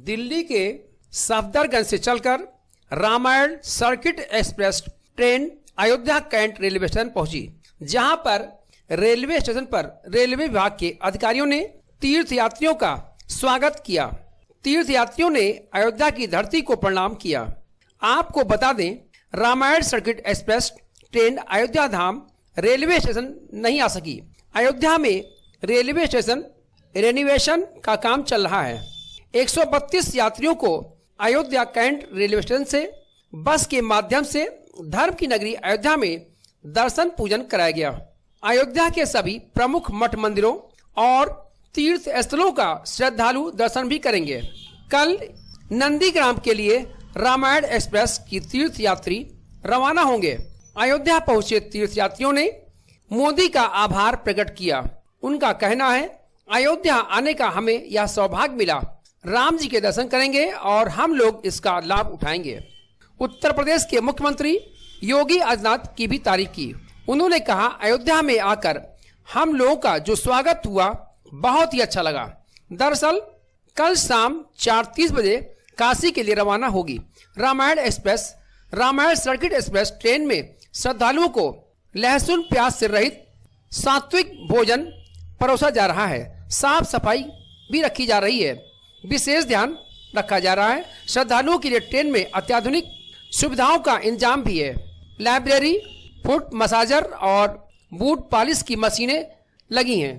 दिल्ली के सफदरगंज से चलकर Ramayan circuit express train Ayodhya cantt railway station पहुंची, जहां पर रेलवे स्टेशन पर रेलवे विभाग के अधिकारियों ने तीर्थ यात्रियों का स्वागत किया। तीर्थ यात्रियों ने अयोध्या की धरती को प्रणाम किया। आपको बता दें, Ramayan circuit express train Ayodhya Dham railway station नहीं आ सकी। अयोध्या में रेलवे स्टेशन रेनोवेशन का काम चल रहा है। 132 यात्रियों को अयोध्या कैंट रेलवे स्टेशन से बस के माध्यम से धर्म की नगरी अयोध्या में दर्शन पूजन कराया गया। अयोध्या के सभी प्रमुख मठ मंदिरों और तीर्थ स्थलों का श्रद्धालु दर्शन भी करेंगे। कल नंदीग्राम के लिए रामायण एक्सप्रेस की तीर्थ यात्री रवाना होंगे। अयोध्या पहुंचे तीर्थ यात्रियों ने मोदी का आभार प्रकट किया। उनका कहना है, अयोध्या आने का हमें यह सौभाग्य मिला। राम जी के दर्शन करेंगे और हम लोग इसका लाभ उठाएंगे। उत्तर प्रदेश के मुख्यमंत्री योगी आदित्यनाथ की भी तारीफ की। उन्होंने कहा, अयोध्या में आकर हम लोगों का जो स्वागत हुआ बहुत ही अच्छा लगा। दरअसल कल शाम 4:30 बजे काशी के लिए रवाना होगी। रामायण सर्किट एक्सप्रेस ट्रेन में श्रद्धालुओं को लहसुन प्याज से रहित सात्विक भोजन परोसा जा रहा है। साफ सफाई भी रखी जा रही है। विशेष ध्यान रखा जा रहा है। श्रद्धालुओं के लिए ट्रेन में अत्याधुनिक सुविधाओं का इंतजाम भी है। लाइब्रेरी, फुट मसाजर और बूट पॉलिश की मशीनें लगी हैं।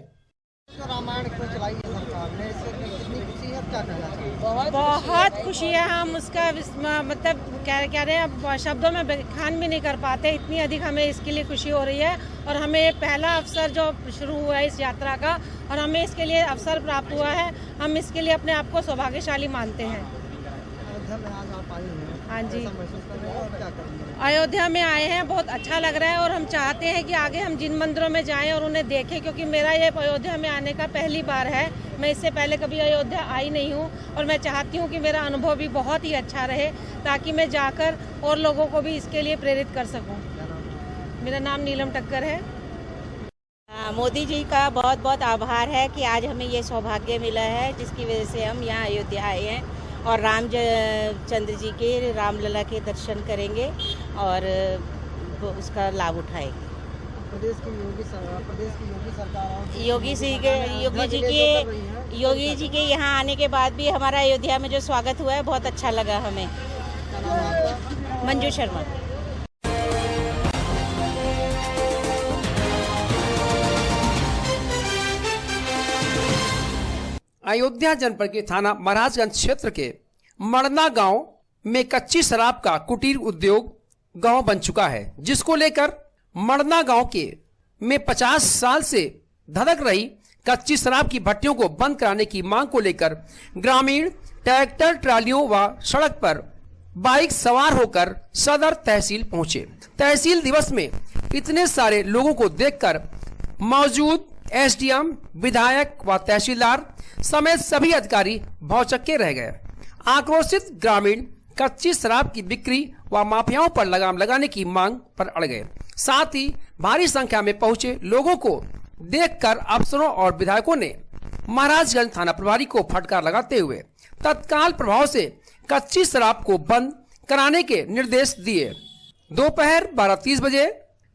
रामायण को चलाई है सरकार ने, इससे कितनी खुशी है, क्या कहना चाहिए? बहुत खुशी है। हम उसका मतलब क्या रहे हैं, शब्दों में बयान भी नहीं कर पाते। इतनी अधिक हमें इसके लिए खुशी हो रही है और हमें ये पहला अवसर जो शुरू हुआ है इस यात्रा का, और हमें इसके लिए अवसर प्राप्त हुआ है। हम इसके लिए अपने आप को सौभाग्यशाली मानते हैं। अयोध्या में आज आप आई हैं, हाँ जी, महसूस कर रहे हैं और क्या करेंगे? अयोध्या में आए हैं, बहुत अच्छा लग रहा है और हम चाहते हैं कि आगे हम जिन मंदिरों में जाएं और उन्हें देखें, क्योंकि मेरा ये अयोध्या में आने का पहली बार है। मैं इससे पहले कभी अयोध्या आई नहीं हूँ और मैं चाहती हूँ कि मेरा अनुभव भी बहुत ही अच्छा रहे, ताकि मैं जाकर और लोगों को भी इसके लिए प्रेरित कर सकूँ। मेरा नाम नीलम ठक्कर है। मोदी जी का बहुत बहुत आभार है कि आज हमें ये सौभाग्य मिला है, जिसकी वजह से हम यहाँ अयोध्या आए हैं और रामचंद्र जी के रामलला के दर्शन करेंगे और उसका लाभ उठाएंगे। प्रदेश की योगी सरकार योगी जी के यहाँ आने के बाद भी हमारा अयोध्या में जो स्वागत हुआ है बहुत अच्छा लगा हमें। मंजू शर्मा। अयोध्या जनपद के थाना महाराजगंज क्षेत्र के मड़ना गांव में कच्ची शराब का कुटीर उद्योग गांव बन चुका है, जिसको लेकर मड़ना गांव के में 50 साल से धधक रही कच्ची शराब की भट्टियों को बंद कराने की मांग को लेकर ग्रामीण ट्रैक्टर ट्रालियों व सड़क पर बाइक सवार होकर सदर तहसील पहुंचे। तहसील दिवस में इतने सारे लोगों को देखकर मौजूद एसडीएम, विधायक व तहसीलदार समेत सभी अधिकारी भौचक्के रह गए। आक्रोशित ग्रामीण कच्ची शराब की बिक्री व माफियाओं पर लगाम लगाने की मांग पर अड़ गए। साथ ही भारी संख्या में पहुंचे लोगों को देखकर अफसरों और विधायकों ने महाराजगंज थाना प्रभारी को फटकार लगाते हुए तत्काल प्रभाव से कच्ची शराब को बंद कराने के निर्देश दिए। दोपहर 12:30 बजे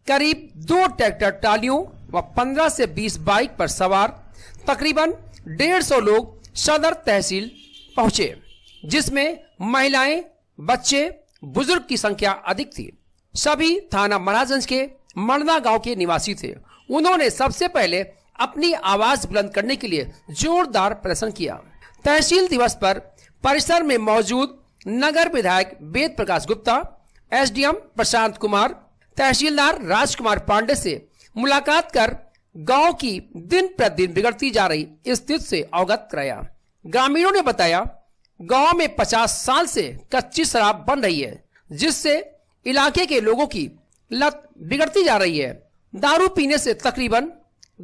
करीब 2 ट्रैक्टर ट्रालियों व 15 से 20 बाइक पर सवार तकरीबन 150 लोग सदर तहसील पहुंचे, जिसमें महिलाएं, बच्चे, बुजुर्ग की संख्या अधिक थी। सभी थाना महाराजगंज के मड़ना गांव के निवासी थे। उन्होंने सबसे पहले अपनी आवाज बुलंद करने के लिए जोरदार प्रदर्शन किया। तहसील दिवस पर परिसर में मौजूद नगर विधायक वेद प्रकाश गुप्ता, एसडीएम प्रशांत कुमार, तहसीलदार राजकुमार पांडे से मुलाकात कर गांव की दिन प्रतिदिन बिगड़ती जा रही स्थिति से अवगत कराया। ग्रामीणों ने बताया, गांव में 50 साल से कच्ची शराब बन रही है, जिससे इलाके के लोगों की लत बिगड़ती जा रही है। दारू पीने से तकरीबन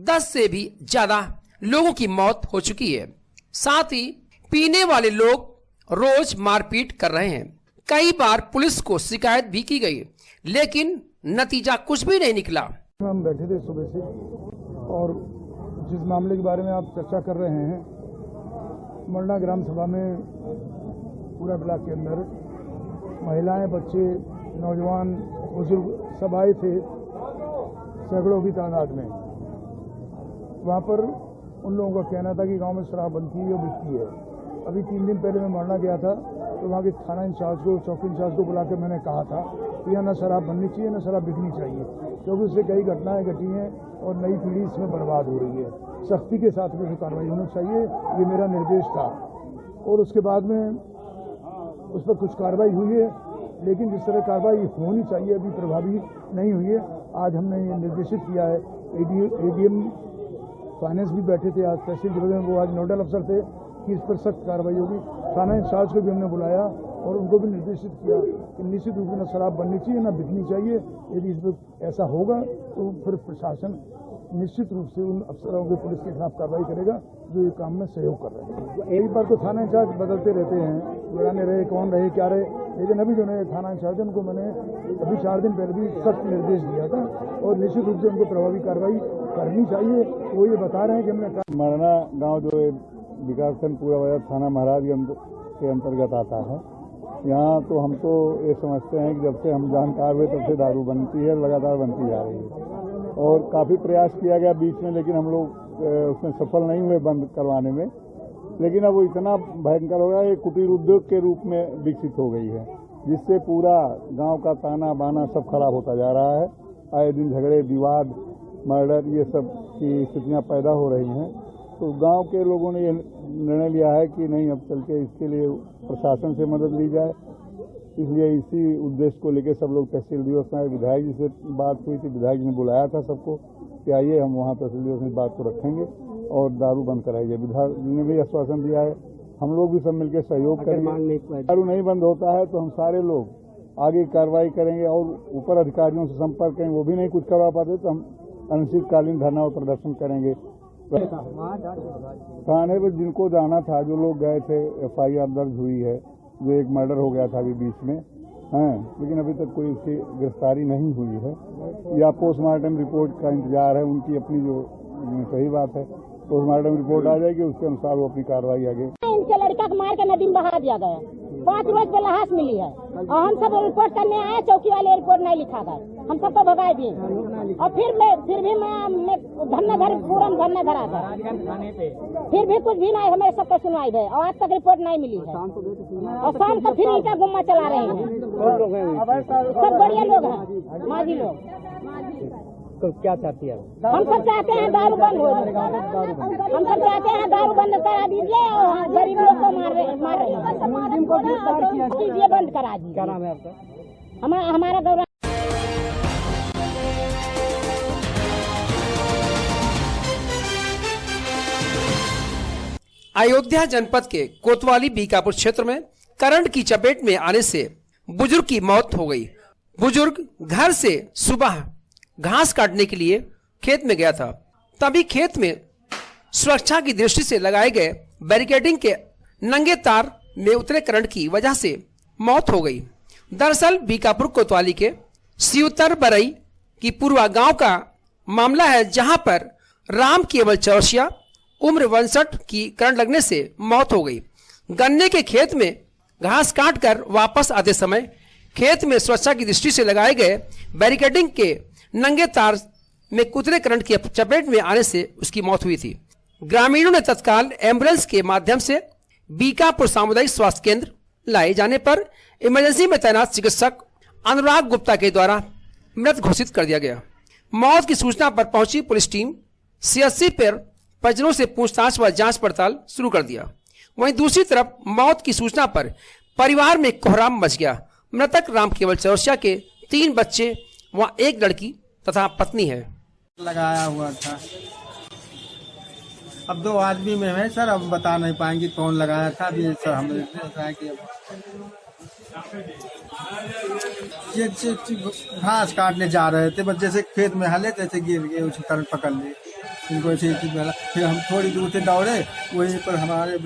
10 से भी ज्यादा लोगों की मौत हो चुकी है। साथ ही पीने वाले लोग रोज मारपीट कर रहे हैं। कई बार पुलिस को शिकायत भी की गई, लेकिन नतीजा कुछ भी नहीं निकला। हम बैठे थे सुबह से और जिस मामले के बारे में आप चर्चा कर रहे हैं, मरना ग्राम सभा में पूरा ब्लॉक के अंदर महिलाएं, बच्चे, नौजवान, बुजुर्ग सब आए थे सैकड़ों की तादाद में। वहाँ पर उन लोगों का कहना था कि गांव में शराब बनती है और बिकती है। अभी 3 दिन पहले मैं मरना गया था तो वहाँ के थाना इंचार्ज को, चौकी इंचार्ज को बुला के मैंने कहा था कि यहाँ न शराब बननी चाहिए न शराब बिकनी चाहिए, क्योंकि उससे कई घटनाएं घटी हैं और नई पीढ़ी इसमें बर्बाद हो रही है। सख्ती के साथ में कार्रवाई होनी चाहिए, ये मेरा निर्देश था। और उसके बाद में उस पर कुछ कार्रवाई हुई है, लेकिन जिस तरह कार्रवाई होनी चाहिए अभी प्रभावी नहीं हुई है। आज हमने ये निर्देशित किया है, एडीएम फाइनेंस भी बैठे थे आज, तहसील डिवीजन वो आज नोडल अफसर थे कि इस पर सख्त कार्रवाई होगी। थाना इंचार्ज को भी हमने बुलाया और उनको भी निर्देशित किया कि निश्चित रूप से न शराब बननी चाहिए न बिकनी चाहिए। यदि इस पर ऐसा होगा तो फिर प्रशासन निश्चित रूप से उन अफसरों के, पुलिस के खिलाफ कार्रवाई करेगा जो ये काम में सहयोग कर रहे हैं। एक बार तो थाना इंचार्ज बदलते रहते हैं, पुराने रहे, कौन रहे, क्या रहे, लेकिन अभी जो नए थाना इंचार्ज है उनको मैंने अभी 4 दिन पहले भी सख्त निर्देश दिया था और निश्चित रूप से उनको प्रभावी कार्रवाई करनी चाहिए। वो ये बता रहे हैं कि हमने मरना गांव जो है विकासखंड पूरा बाजार थाना महाराजगंज के अंतर्गत आता है। यहाँ तो हम तो ये समझते हैं कि जब से हम जानकार हुए तब से दारू बनती है, लगातार बनती जा रही है और काफ़ी प्रयास किया गया बीच में, लेकिन हम लोग उसमें सफल नहीं हुए बंद करवाने में। लेकिन अब वो इतना भयंकर हो गया, ये कुटीर उद्योग के रूप में विकसित हो गई है, जिससे पूरा गांव का ताना बाना सब खराब होता जा रहा है। आए दिन झगड़े, विवाद, मर्डर, ये सब की स्थितियाँ पैदा हो रही हैं। तो गांव के लोगों ने ये निर्णय लिया है कि नहीं, अब चल के इसके लिए प्रशासन से मदद ली जाए। इसलिए इसी उद्देश्य को लेकर सब लोग तहसील दिवस में, विधायक जी से बात हुई थी, विधायक जी ने बुलाया था सबको कि आइए हम वहाँ तहसील दिवस में बात को रखेंगे और दारू बंद कराइए। विधायक जी ने भी आश्वासन दिया है, हम लोग भी सब मिलकर सहयोग करेंगे। दारू नहीं बंद होता है तो हम सारे लोग आगे कार्रवाई करेंगे और ऊपर अधिकारियों से संपर्क करेंगे। वो भी नहीं कुछ करवा पाते तो हम अनिश्चितकालीन धरना और प्रदर्शन करेंगे। थाने पर जिनको जाना था, जो लोग गए थे, FIR दर्ज हुई है। जो एक मर्डर हो गया था अभी बीच में, हैं, लेकिन अभी तक कोई उसकी गिरफ्तारी नहीं हुई है या पोस्टमार्टम रिपोर्ट का इंतजार है। उनकी अपनी जो सही बात है, पोस्टमार्टम रिपोर्ट आ जाएगी, उसके अनुसार वो अपनी कार्रवाई आगे। इनके लड़का को मार के नदी में बहा दिया गया, 5 रोज पे लाश मिली है और हम सब रिपोर्ट करने आए, चौकी वाले रिपोर्ट नहीं लिखा गया, हम सबको भगा दिए और फिर भी मैं धरना धर पूरा धरना धरा था, फिर भी कुछ भी नहीं, हमें सबको सुनवाई गए और आज तक रिपोर्ट नहीं मिली है। और शाम को फिर ईटा गुम्मा चला रहे हैं, सब बढ़िया लोग हैं, माझी लोग। तो क्या चाहती है? हम सब चाहते हैं दारू बंद हो जाए, हम सब चाहते हैं दारू बंद करा दीजिए और गरीब लोग को मार रहे हैं, कीजिए, बंद करा दीजिए। क्या नाम है आपका? हमारा गौरव। अयोध्या जनपद के कोतवाली बीकापुर क्षेत्र में करंट की चपेट में आने से बुजुर्ग की मौत हो गई। बुजुर्ग घर से सुबह घास काटने के लिए खेत में गया था, तभी खेत में सुरक्षा की दृष्टि से लगाए गए बैरिकेडिंग के नंगे तार में उतरे करंट की वजह से मौत हो गई। दरअसल बीकापुर कोतवाली के सिउतर बरई की पूर्वा गांव का मामला है, जहां पर राम केवल चौरसिया उम्र 62 की करंट लगने से मौत हो गई। गन्ने के खेत में घास काटकर वापस आते समय खेत में सुरक्षा की दृष्टि से लगाए गए बैरिकेडिंग के नंगे तार में उतरे करंट की चपेट में आने से उसकी मौत हुई थी। ग्रामीणों ने तत्काल एम्बुलेंस के माध्यम से बीकापुर सामुदायिक स्वास्थ्य केंद्र लाए जाने पर इमरजेंसी में तैनात चिकित्सक अनुराग गुप्ता के द्वारा मृत घोषित कर दिया गया। मौत की सूचना पर पहुंची पुलिस टीम CHC पर परिजनों से पूछताछ व जांच पड़ताल शुरू कर दिया। वहीं दूसरी तरफ मौत की सूचना पर परिवार में कोहराम मच गया। मृतक राम केवल चौरसिया के 3 बच्चे व 1 लड़की तथा पत्नी है। लगाया हुआ था, अब 2 आदमी में है सर, अब बता नहीं पाएंगे कौन लगाया था। अभी सर हमें ये घास काटने जा रहे थे, बस जैसे खेत में हले तैसे गिर गए, उसे करंट पकड़ लिए इनको ऐसे। फिर हम थोड़ी दूर से दौड़े, वहीं पर हमारे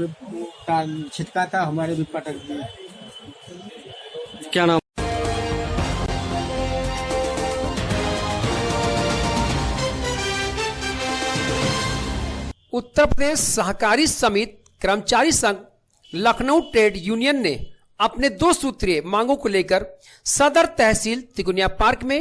छिटका था, हमारे भी पटक दिए। क्या नाम? उत्तर प्रदेश सहकारी समिति कर्मचारी संघ लखनऊ ट्रेड यूनियन ने अपने 2 सूत्रीय मांगों को लेकर सदर तहसील तिकुनिया पार्क में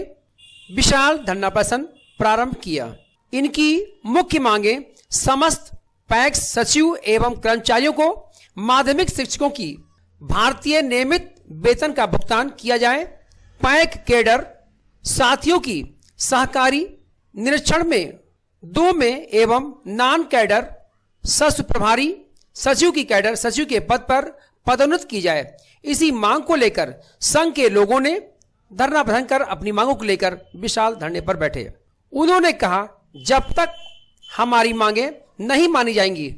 विशाल धरना प्रदर्शन प्रारंभ किया। इनकी मुख्य मांगे समस्त पैक्स सचिव एवं कर्मचारियों को माध्यमिक शिक्षकों की भारतीय नियमित वेतन का भुगतान किया जाए, पैक कैडर साथियों की सहकारी निरीक्षण में 2 में एवं नॉन कैडर सचिव प्रभारी सचिव की कैडर सचिव के पद पर पदोन्नत की जाए। इसी मांग को लेकर संघ के लोगों ने धरना प्रदर्शन कर अपनी मांगों को लेकर विशाल धरने पर बैठे। उन्होंने कहा, जब तक हमारी मांगे नहीं मानी जाएंगी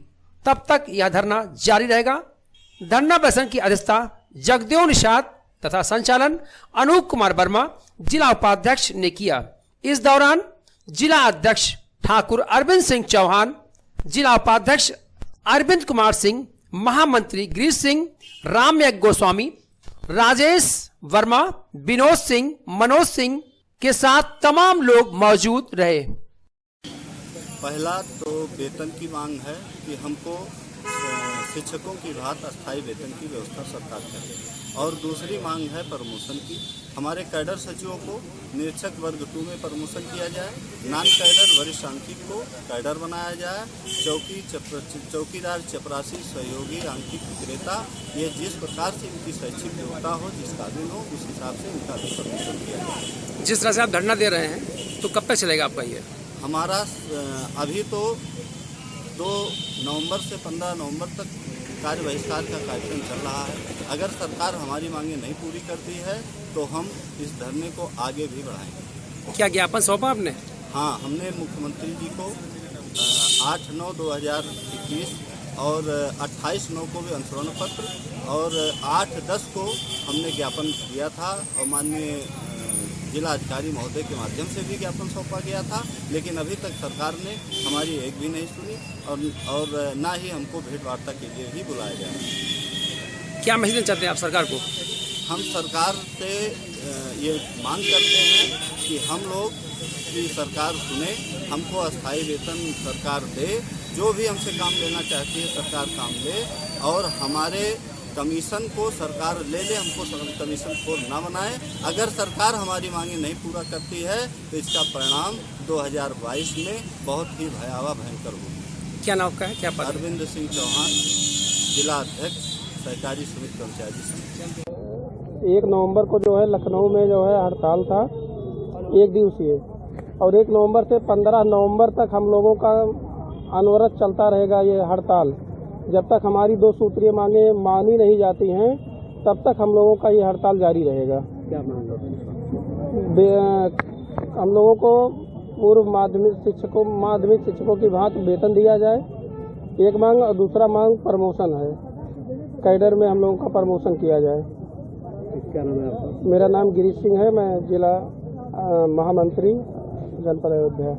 तब तक यह धरना जारी रहेगा। धरना प्रदर्शन की अध्यक्षता जगदेव निषाद तथा संचालन अनूप कुमार वर्मा जिला उपाध्यक्ष ने किया। इस दौरान जिला अध्यक्ष ठाकुर अरविंद सिंह चौहान, जिला उपाध्यक्ष अरविंद कुमार सिंह, महामंत्री गिरीश सिंह, रामयज्ञ गोस्वामी, राजेश वर्मा, विनोद सिंह, मनोज सिंह के साथ तमाम लोग मौजूद रहे। पहला तो वेतन की मांग है कि हमको शिक्षकों की भांति अस्थायी वेतन की व्यवस्था सरकार करे, और दूसरी मांग है प्रमोशन की। हमारे कैडर सचिवों को निरीक्षक वर्ग 2 में प्रमोशन किया जाए, नॉन कैडर वरिष्ठ अंकित को कैडर बनाया जाए, चौकीदार चपरासी सहयोगी अंकित विक्रेता, ये जिस प्रकार से इनकी शैक्षिक योग्यता हो, जिस काबिल हो, उस हिसाब से इनका भी प्रमोशन किया जाए। जिस तरह से आप धरना दे रहे हैं तो कब तक चलेगा आपका ये? हमारा अभी तो 2 नवंबर से 15 नवंबर तक कार्य बहिष्कार का कार्यक्रम चल रहा है। अगर सरकार हमारी मांगे नहीं पूरी करती है तो हम इस धरने को आगे भी बढ़ाएंगे। क्या ज्ञापन सौंपा आपने? हाँ, हमने मुख्यमंत्री जी को 8/9/2021 और 28/9 को भी अनुसरण पत्र और 8/10 को हमने ज्ञापन दिया था, और माननीय जिला अधिकारी महोदय के माध्यम से भी ज्ञापन सौंपा गया था, लेकिन अभी तक सरकार ने हमारी एक भी नहीं सुनी और ना ही हमको भेंट वार्ता के लिए ही बुलाया गया। क्या मैसेज चाहते हैं आप सरकार को? हम सरकार से ये मांग करते हैं कि हम लोग की सरकार सुने, हमको अस्थायी वेतन सरकार दे, जो भी हमसे काम लेना चाहती है सरकार काम ले, और हमारे कमीशन को सरकार ले ले, हमको कमीशन खोर ना बनाए। अगर सरकार हमारी मांगे नहीं पूरा करती है तो इसका परिणाम 2022 में बहुत ही भयावह भयंकर होगा। क्या नाम का है, क्या पद? अरविंद सिंह चौहान, जिला अध्यक्ष सहकारी समिति कर्मचारी समिति। 1 नवंबर को जो है लखनऊ में जो है हड़ताल था 1 दिवसीय, और 1 नवंबर से 15 नवंबर तक हम लोगों का अनवरत चलता रहेगा ये हड़ताल। जब तक हमारी 2 सूत्रीय मांगे मानी नहीं जाती हैं तब तक हम लोगों का ये हड़ताल जारी रहेगा। क्या मांग है? हम लोगों को पूर्व माध्यमिक शिक्षकों की भांति वेतन दिया जाए, एक मांग, और दूसरा मांग प्रमोशन है। कैडर में हम लोगों का प्रमोशन किया जाए। क्या नाम है आपका? मेरा नाम गिरीश सिंह है, मैं जिला महामंत्री जनपद अयोध्या।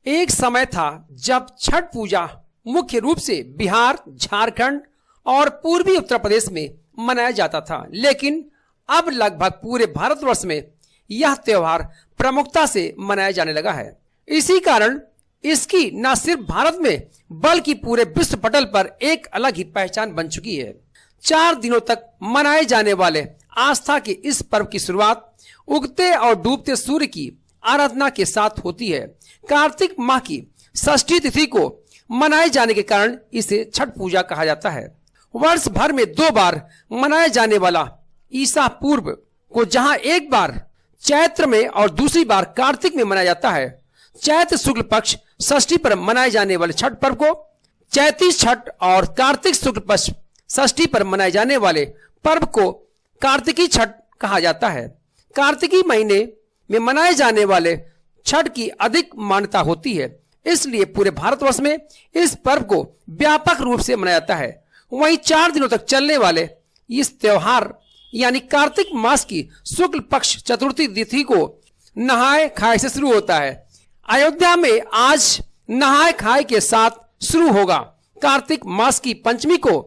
एक समय था जब छठ पूजा मुख्य रूप से बिहार, झारखंड और पूर्वी उत्तर प्रदेश में मनाया जाता था, लेकिन अब लगभग पूरे भारतवर्ष में यह त्योहार प्रमुखता से मनाया जाने लगा है। इसी कारण इसकी न सिर्फ भारत में बल्कि पूरे विश्व पटल पर एक अलग ही पहचान बन चुकी है। 4 दिनों तक मनाए जाने वाले आस्था के इस पर्व की शुरुआत उगते और डूबते सूर्य की आराधना के साथ होती है। कार्तिक माह की षष्ठी तिथि को मनाए जाने के कारण इसे छठ पूजा कहा जाता है। वर्ष भर में 2 बार मनाया जाने वाला ईसा पूर्व को जहां एक बार चैत्र में और दूसरी बार कार्तिक में मनाया जाता है, चैत्र शुक्ल पक्ष षष्ठी पर मनाए जाने वाले छठ पर्व को चैती छठ और कार्तिक शुक्ल पक्ष षष्ठी पर मनाए जाने वाले पर्व को कार्तिकी छठ कहा जाता है। कार्तिकी महीने में मनाए जाने वाले छठ की अधिक मान्यता होती है, इसलिए पूरे भारतवर्ष में इस पर्व को व्यापक रूप से मनाया जाता है। वहीं 4 दिनों तक चलने वाले इस त्योहार यानी कार्तिक मास की शुक्ल पक्ष चतुर्थी तिथि को नहाए खाए से शुरू होता है। अयोध्या में आज नहाए खाए के साथ शुरू होगा। कार्तिक मास की पंचमी को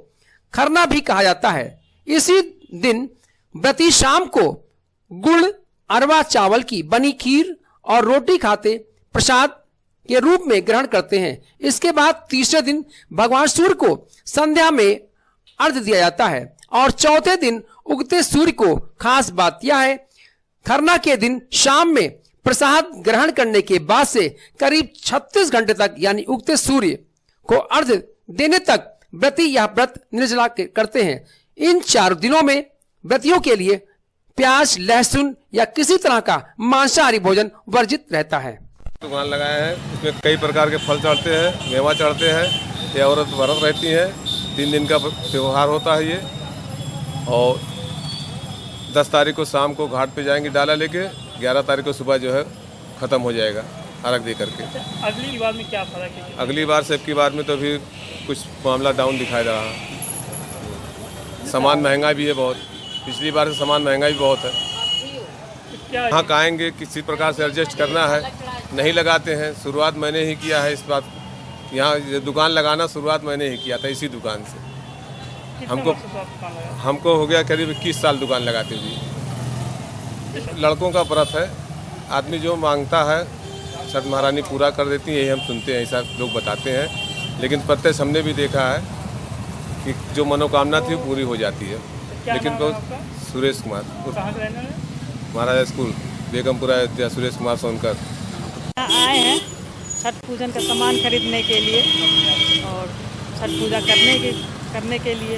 खरना भी कहा जाता है। इसी दिन व्रती शाम को गुड़, अरवा चावल की बनी खीर और रोटी खाते प्रसाद के रूप में ग्रहण करते हैं। इसके बाद तीसरे दिन भगवान सूर्य को संध्या में अर्घ्य दिया जाता है और चौथे दिन उगते सूर्य को। खास बात यह है, खरना के दिन शाम में प्रसाद ग्रहण करने के बाद से करीब 36 घंटे तक यानी उगते सूर्य को अर्घ्य देने तक व्रती यह व्रत निर्जला करते हैं। इन 4 दिनों में व्रतियों के लिए प्याज, लहसुन या किसी तरह का मांसाहारी भोजन वर्जित रहता है। दुकान लगाए हैं, इसमें कई प्रकार के फल चढ़ते हैं, मेवा चढ़ते हैं। ये औरत व्रत रहती है, 3 दिन का त्योहार होता है ये। और 10 तारीख को शाम को घाट पे जाएंगे डाला लेके, 11 तारीख को सुबह जो है ख़त्म हो जाएगा अर्घ दे करके। अगली बार में क्या फर्क है? अगली बार से अब की बार में तो अभी कुछ मामला डाउन दिखाई दे रहा। सामान महंगा भी है बहुत, पिछली बार से सामान महंगा भी बहुत है। हाँ, खाएंगे किसी प्रकार से एडजस्ट करना है, नहीं लगाते हैं। शुरुआत मैंने ही किया है इस बात, यहाँ दुकान लगाना शुरुआत मैंने ही किया था इसी दुकान से। हमको हो गया करीब 21 साल दुकान लगाते हुए। लड़कों का व्रत है, आदमी जो मांगता है छठ महारानी पूरा कर देती है, यही हम सुनते हैं, ऐसा लोग बताते हैं। लेकिन प्रत्यक्ष हमने भी देखा है कि जो मनोकामना थी वो पूरी हो जाती है। लेकिन तो सुरेश कुमार, महाराजा स्कूल, बेगमपुरा अयोध्या, सुरेश कुमार सोनकर। आए हैं छठ पूजन का सामान खरीदने के लिए और छठ पूजा करने के लिए।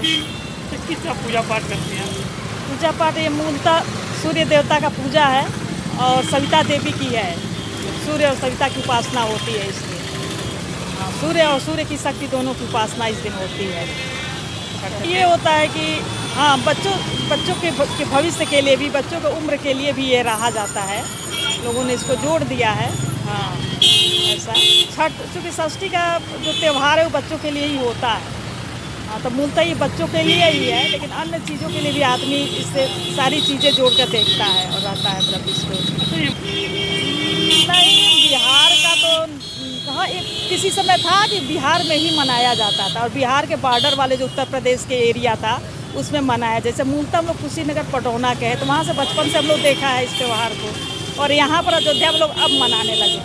किस तरह पूजा पाठ करते हैं? पूजा पाठ ये मूलतः सूर्य देवता का पूजा है और सविता देवी की है। सूर्य और सविता की उपासना होती है इसलिए। हाँ, सूर्य और सूर्य की शक्ति दोनों की उपासना इस दिन होती है। ये होता है कि हाँ, बच्चों के भविष्य के लिए भी, बच्चों के उम्र के लिए भी ये रहा जाता है। लोगों ने इसको जोड़ दिया है। हाँ, ऐसा छठ चूँकि षष्ठी का जो त्यौहार है वो बच्चों के लिए ही होता है। हाँ, तो मूलतः ये बच्चों के लिए ही है, लेकिन अन्य चीज़ों के लिए भी आदमी इससे सारी चीज़ें जोड़ कर देखता है और रहता है व्रत इसको। नहीं, बिहार का तो कहाँ, एक किसी समय था कि बिहार में ही मनाया जाता था और बिहार के बॉर्डर वाले जो उत्तर प्रदेश के एरिया था उसमें मनाया। जैसे मूलतः हम लोग कुशीनगर पटौना के हैं, तो वहाँ से बचपन से हम लोग देखा है इस त्यौहार को, और यहाँ पर अयोध्या में लोग अब मनाने लगे।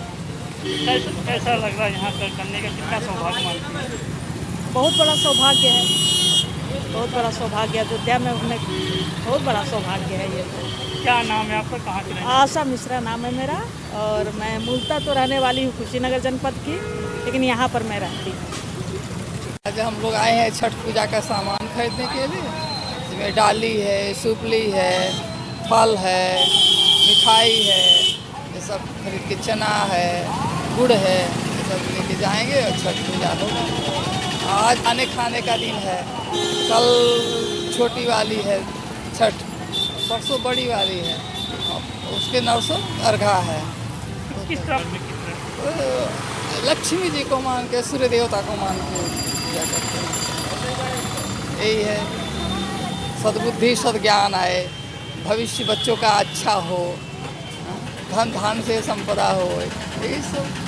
कैसा लग रहा है यहाँ पर करने का? कितना सौभाग्य मानते हैं? बहुत बड़ा सौभाग्य है, बहुत बड़ा सौभाग्य। अयोध्या में उन्हें बहुत बड़ा सौभाग्य है ये। क्या नाम है आपका, कहाँ के? आशा मिश्रा नाम है मेरा और मैं मूलतः तो रहने वाली हूँ कुशीनगर जनपद की, लेकिन यहाँ पर मैं रहती हूँ। आज हम लोग आए हैं छठ पूजा का सामान खरीदने के लिए, जिसमें डाली है, सुपली है, फल है, मिठाई है, ये सब खरीद के, चना है, गुड़ है, ये सब लेके जाएंगे और छठ पूजा होगा। आज खाने का दिन है, कल छोटी वाली है छठ, परसों बड़ी वाली है, उसके नरसों अर्घा है। किस तरह? लक्ष्मी जी को मान के, सूर्य देवता को मान के पूजा करते हैं। यही है, सद्बुद्धि सद्ज्ञान आए, भविष्य बच्चों का अच्छा हो, धन धान से संपदा हो, यही सब।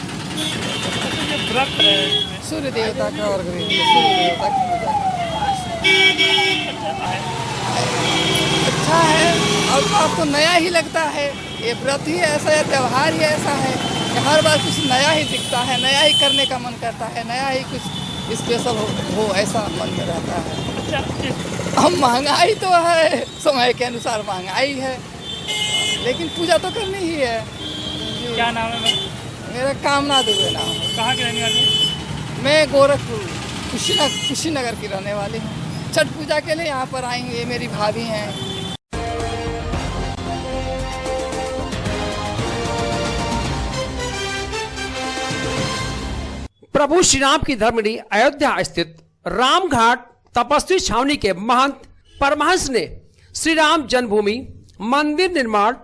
सूर्य देवता का और सूर्य देवता की पूजा अच्छा है। और आपको नया ही लगता है, ये व्रत ही ऐसा है, त्यौहार ही ऐसा है कि हर बार कुछ नया ही दिखता है, नया ही करने का मन करता है, नया ही कुछ स्पेशल हो ऐसा मन में रहता है। हम महंगाई तो है, समय के अनुसार महंगाई है, लेकिन पूजा तो करनी ही है। क्या नाम है? मेरा कामना दुबे नाम है। कहाँ के रहने वाले? मैं गोरखपुर कुशीनगर की रहने वाली हूँ। छठ पूजा के लिए यहाँ पर आई हूँ, ये मेरी भाभी हैं। प्रभु श्री राम की धर्मनी अयोध्या स्थित रामघाट तपस्वी छावनी के महंत परमहंस ने श्री राम जन्मभूमि मंदिर निर्माण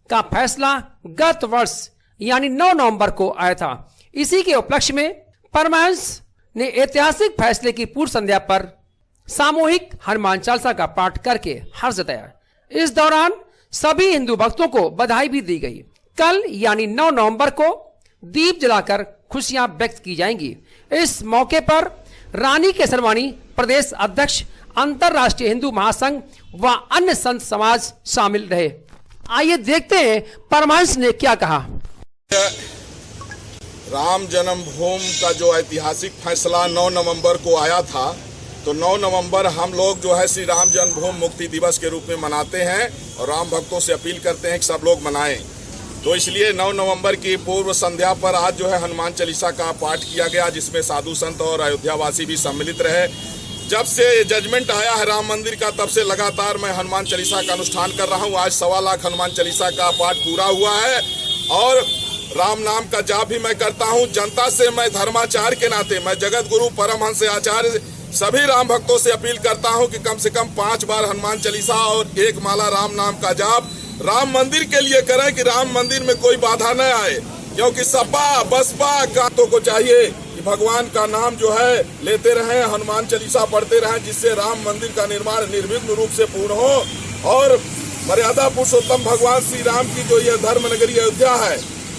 का फैसला गत वर्ष यानी 9 नवंबर को आया था। इसी के उपलक्ष्य में परमहंस ने ऐतिहासिक फैसले की पूर्व संध्या पर सामूहिक हनुमान चालीसा का पाठ करके हर्ष जताया। इस दौरान सभी हिंदू भक्तों को बधाई भी दी गई। कल यानी 9 नवंबर को दीप जलाकर खुशियां व्यक्त की जाएंगी। इस मौके पर रानी केसरवानी प्रदेश अध्यक्ष, अंतरराष्ट्रीय हिंदू महासंघ व अन्य संत समाज शामिल रहे। आइए देखते हैं परमहंस ने क्या कहा। राम जन्मभूमि का जो ऐतिहासिक फैसला 9 नवंबर को आया था, तो 9 नवंबर हम लोग जो है श्री राम जन्मभूमि मुक्ति दिवस के रूप में मनाते हैं और राम भक्तों से अपील करते हैं कि सब लोग मनाएं। तो इसलिए 9 नवंबर की पूर्व संध्या पर आज जो है हनुमान चालीसा का पाठ किया गया, जिसमें साधु संत और अयोध्यावासी भी सम्मिलित रहे। जब से जजमेंट आया है राम मंदिर का, तब से लगातार मैं हनुमान चालीसा का अनुष्ठान कर रहा हूँ। आज 1.25 लाख हनुमान चालीसा का पाठ पूरा हुआ है और राम नाम का जाप भी मैं करता हूँ। जनता से मैं धर्माचार्य के नाते, मैं जगत गुरु परमहंस आचार्य सभी राम भक्तों से अपील करता हूँ कि कम से कम 5 बार हनुमान चालीसा और 1 माला राम नाम का जाप राम मंदिर के लिए करें कि राम मंदिर में कोई बाधा न आए, क्योंकि सपा बसपा कांतों को चाहिए कि भगवान का नाम जो है लेते रहें, हनुमान चालीसा पढ़ते रहें, जिससे राम मंदिर का निर्माण निर्विघ्न रूप से पूर्ण हो और मर्यादा पुरुषोत्तम भगवान श्री राम की जो यह धर्म नगरी अयोध्या है,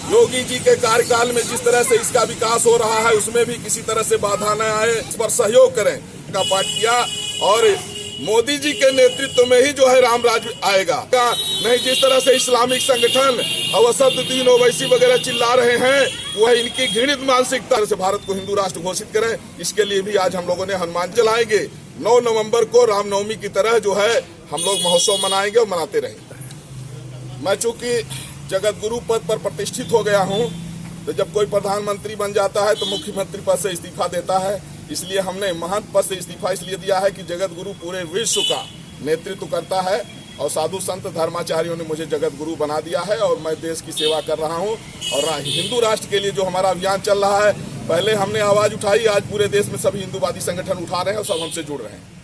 योगी जी के कार्यकाल में जिस तरह से इसका विकास हो रहा है, उसमें भी किसी तरह से बाधा न आए, इस पर सहयोग करें का पाठ किया। और मोदी जी के नेतृत्व में ही जो है राम राज्य आएगा, नहीं जिस तरह से इस्लामिक संगठन और असदुद्दीन ओवैसी वगैरह चिल्ला रहे हैं, वह इनकी घृणित मानसिकता से भारत को हिंदू राष्ट्र घोषित करें। इसके लिए भी आज हम लोगों ने हनुमान जलाएंगे। 9 नवंबर को रामनवमी की तरह जो है हम लोग महोत्सव मनाएंगे और मनाते रहेंगे। मैं चूंकि जगत गुरु पद पर प्रतिष्ठित हो गया हूँ, तो जब कोई प्रधानमंत्री बन जाता है तो मुख्यमंत्री पद से इस्तीफा देता है। इसलिए हमने महंत पद से इस्तीफा इसलिए दिया है कि जगत गुरु पूरे विश्व का नेतृत्व करता है और साधु संत धर्माचार्यों ने मुझे जगत गुरु बना दिया है और मैं देश की सेवा कर रहा हूँ। और हिंदू राष्ट्र के लिए जो हमारा अभियान चल रहा है, पहले हमने आवाज उठाई, आज पूरे देश में सभी हिंदूवादी संगठन उठा रहे हैं और सब हमसे जुड़ रहे हैं।